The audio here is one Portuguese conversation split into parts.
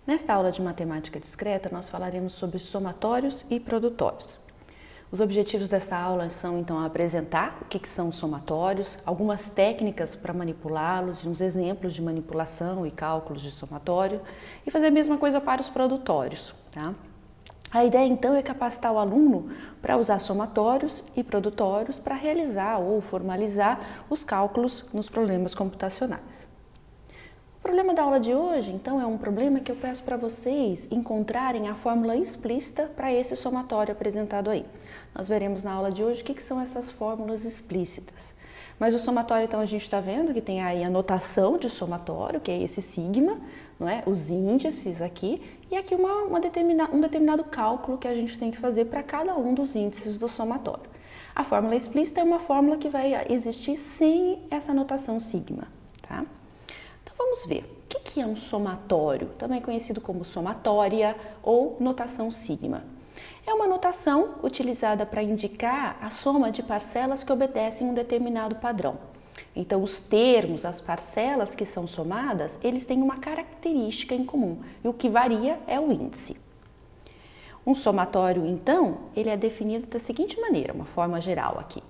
Nesta aula de matemática discreta, nós falaremos sobre somatórios e produtórios. Os objetivos dessa aula são, então, apresentar o que são somatórios, algumas técnicas para manipulá-los e uns exemplos de manipulação e cálculos de somatório e fazer a mesma coisa para os produtórios, tá? A ideia, então, é capacitar o aluno para usar somatórios e produtórios para realizar ou formalizar os cálculos nos problemas computacionais. O problema da aula de hoje, então, é um problema que eu peço para vocês encontrarem a fórmula explícita para esse somatório apresentado aí. Nós veremos na aula de hoje o que são essas fórmulas explícitas. Mas o somatório, então, a gente está vendo que tem aí a notação de somatório, que é esse sigma, não é? Os índices aqui, e aqui um determinado cálculo que a gente tem que fazer para cada um dos índices do somatório. A fórmula explícita é uma fórmula que vai existir sem essa notação sigma, tá? Vamos ver, o que é um somatório, também conhecido como somatória ou notação sigma? É uma notação utilizada para indicar a soma de parcelas que obedecem um determinado padrão. Então, os termos, as parcelas que são somadas, eles têm uma característica em comum e o que varia é o índice. Um somatório, então, ele é definido da seguinte maneira, uma forma geral aqui.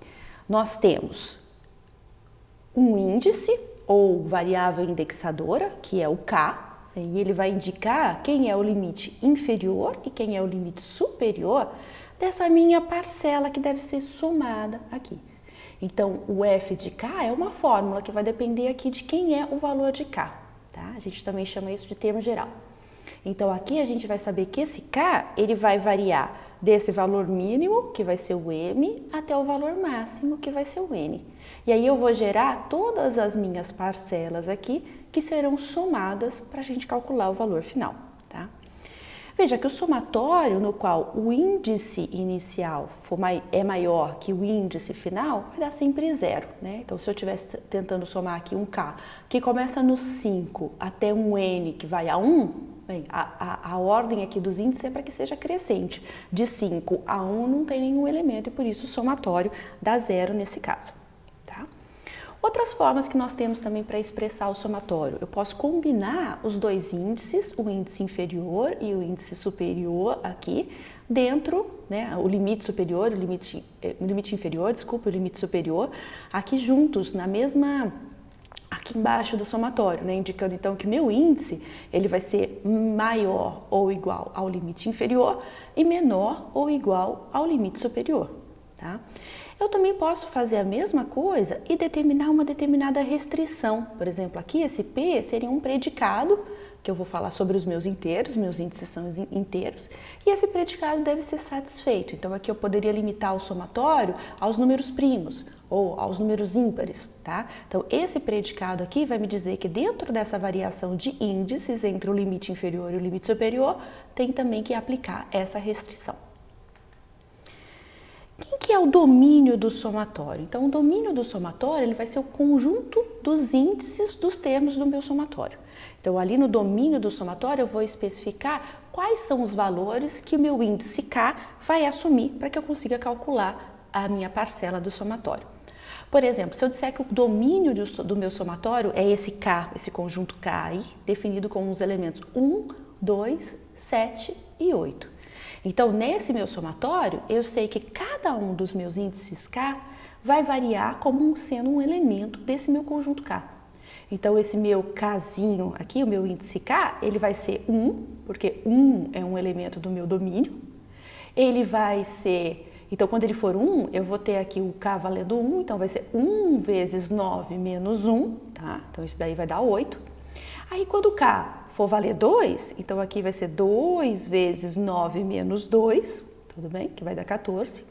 Nós temos um índice, ou variável indexadora, que é o K, e ele vai indicar quem é o limite inferior e quem é o limite superior dessa minha parcela que deve ser somada aqui. Então, o f de K é uma fórmula que vai depender aqui de quem é o valor de K, tá? A gente também chama isso de termo geral. Então, aqui a gente vai saber que esse K, ele vai variar desse valor mínimo, que vai ser o M, até o valor máximo, que vai ser o N. E aí eu vou gerar todas as minhas parcelas aqui, que serão somadas para a gente calcular o valor final, tá? Veja que o somatório no qual o índice inicial é maior que o índice final, vai dar sempre zero, né? Então, se eu estivesse tentando somar aqui um K, que começa no 5 até um N, que vai a 1, bem, a ordem aqui dos índices é para que seja crescente. De 5 a 1 não tem nenhum elemento e por isso o somatório dá zero nesse caso. Tá? Outras formas que nós temos também para expressar o somatório. Eu posso combinar os dois índices, o índice inferior e o índice superior aqui, dentro, né, o limite superior, o limite inferior, desculpa, o limite superior, aqui juntos, na mesma... aqui embaixo do somatório, né, indicando então que meu índice ele vai ser maior ou igual ao limite inferior e menor ou igual ao limite superior, tá? Eu também posso fazer a mesma coisa e determinar uma determinada restrição. Por exemplo, aqui esse P seria um predicado, que eu vou falar sobre os meus inteiros, meus índices são inteiros, e esse predicado deve ser satisfeito. Então aqui eu poderia limitar o somatório aos números primos ou aos números ímpares, tá? Então esse predicado aqui vai me dizer que dentro dessa variação de índices entre o limite inferior e o limite superior, tem também que aplicar essa restrição. Quem que é o domínio do somatório? Então, o domínio do somatório ele vai ser o conjunto dos índices dos termos do meu somatório. Então, ali no domínio do somatório, eu vou especificar quais são os valores que o meu índice K vai assumir para que eu consiga calcular a minha parcela do somatório. Por exemplo, se eu disser que o domínio do meu somatório é esse K, esse conjunto K aí, definido com os elementos 1, 2, 7 e 8. Então, nesse meu somatório, eu sei que cada um dos meus índices K vai variar como sendo um elemento desse meu conjunto K. Então, esse meu Kzinho aqui, o meu índice K, ele vai ser 1, porque 1 é um elemento do meu domínio. Ele vai ser... Então, quando ele for 1, eu vou ter aqui o K valendo 1, então vai ser 1 vezes 9 menos 1, tá? Então, isso daí vai dar 8. Aí, quando o K for valer 2, então aqui vai ser 2 vezes 9 menos 2, tudo bem? Que vai dar 14.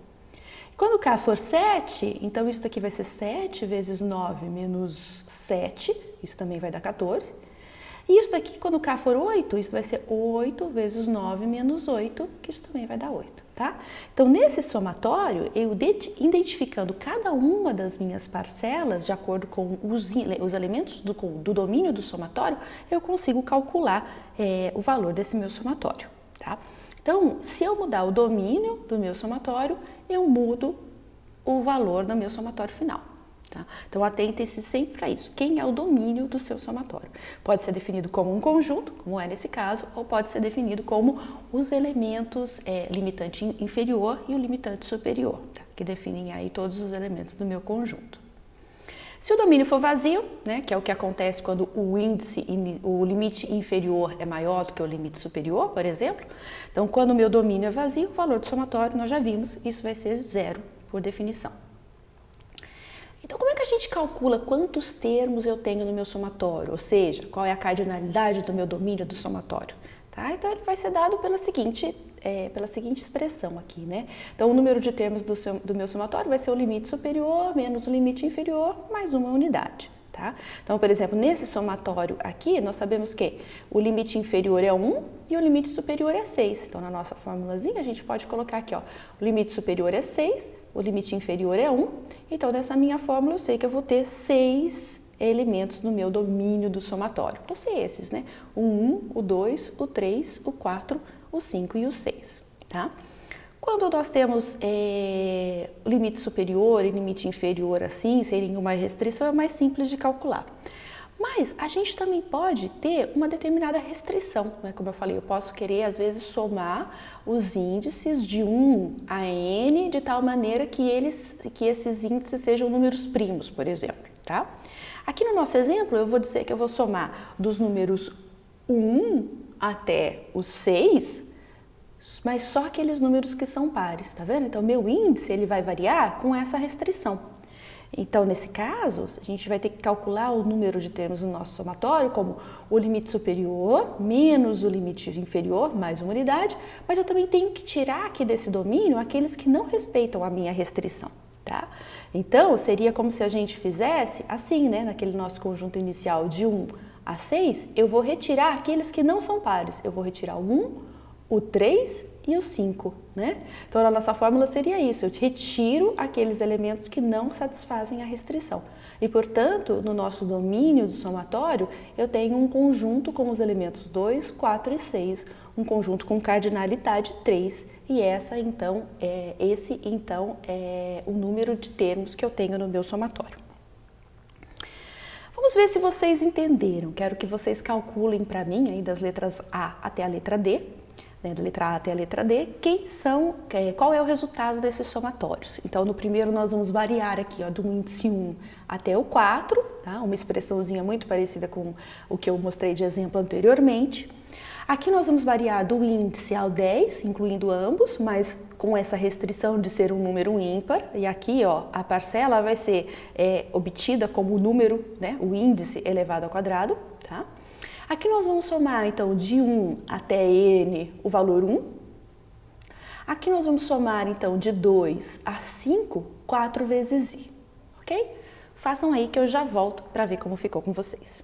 Quando o K for 7, então isso daqui vai ser 7 vezes 9 menos 7, isso também vai dar 14. E isso daqui, quando o K for 8, isso vai ser 8 vezes 9 menos 8, que isso também vai dar 8, tá? Então, nesse somatório, eu identificando cada uma das minhas parcelas, de acordo com os elementos do domínio do somatório, eu consigo calcular o valor desse meu somatório, tá? Então, se eu mudar o domínio do meu somatório, eu mudo o valor do meu somatório final. Tá? Então, atentem-se sempre para isso. Quem é o domínio do seu somatório? Pode ser definido como um conjunto, como é nesse caso, ou pode ser definido como os elementos limitante inferior e o limitante superior, tá? Que definem aí todos os elementos do meu conjunto. Se o domínio for vazio, né, que é o que acontece quando o limite inferior é maior do que o limite superior, por exemplo, então quando o meu domínio é vazio, o valor do somatório, nós já vimos, isso vai ser zero por definição. Então, como é que a gente calcula quantos termos eu tenho no meu somatório? Ou seja, qual é a cardinalidade do meu domínio do somatório? Tá? Então, ele vai ser dado pela seguinte expressão aqui, né? Então, o número de termos do meu somatório vai ser o limite superior menos o limite inferior mais uma unidade. Tá? Então, por exemplo, nesse somatório aqui, nós sabemos que o limite inferior é 1 e o limite superior é 6. Então, na nossa formulazinha, a gente pode colocar aqui, ó, o limite superior é 6, o limite inferior é 1. Então, nessa minha fórmula, eu sei que eu vou ter 6 elementos no meu domínio do somatório. Vão ser esses, né? O 1, o 2, o 3, o 4, o 5 e o 6, tá? Quando nós temos limite superior e limite inferior assim, sem nenhuma restrição, é mais simples de calcular. Mas a gente também pode ter uma determinada restrição, né? Como eu falei, eu posso querer às vezes somar os índices de 1 a n de tal maneira que esses índices sejam números primos, por exemplo, tá? Aqui no nosso exemplo, eu vou dizer que eu vou somar dos números 1 até o 6, mas só aqueles números que são pares, tá vendo? Então, meu índice ele vai variar com essa restrição. Então, nesse caso, a gente vai ter que calcular o número de termos no nosso somatório como o limite superior menos o limite inferior, mais uma unidade, mas eu também tenho que tirar aqui desse domínio aqueles que não respeitam a minha restrição, tá? Então, seria como se a gente fizesse assim, né? Naquele nosso conjunto inicial de 1 a 6, eu vou retirar aqueles que não são pares. Eu vou retirar o 1, o 3 e o 5, né? Então, a nossa fórmula seria isso, eu retiro aqueles elementos que não satisfazem a restrição. E, portanto, no nosso domínio do somatório, eu tenho um conjunto com os elementos 2, 4 e 6, um conjunto com cardinalidade 3, e esse então é o número de termos que eu tenho no meu somatório. Vamos ver se vocês entenderam. Quero que vocês calculem para mim, aí das letras A até a letra D, da letra A até a letra D, qual é o resultado desses somatórios. Então, no primeiro nós vamos variar aqui, ó, do índice 1 até o 4, tá? Uma expressãozinha muito parecida com o que eu mostrei de exemplo anteriormente. Aqui nós vamos variar do índice ao 10, incluindo ambos, mas com essa restrição de ser um número ímpar. E aqui, ó, a parcela vai ser obtida como o número, né, o índice elevado ao quadrado, tá? Aqui nós vamos somar, então, de 1 até n o valor 1. Aqui nós vamos somar, então, de 2 a 5, 4 vezes i, ok? Façam aí que eu já volto para ver como ficou com vocês.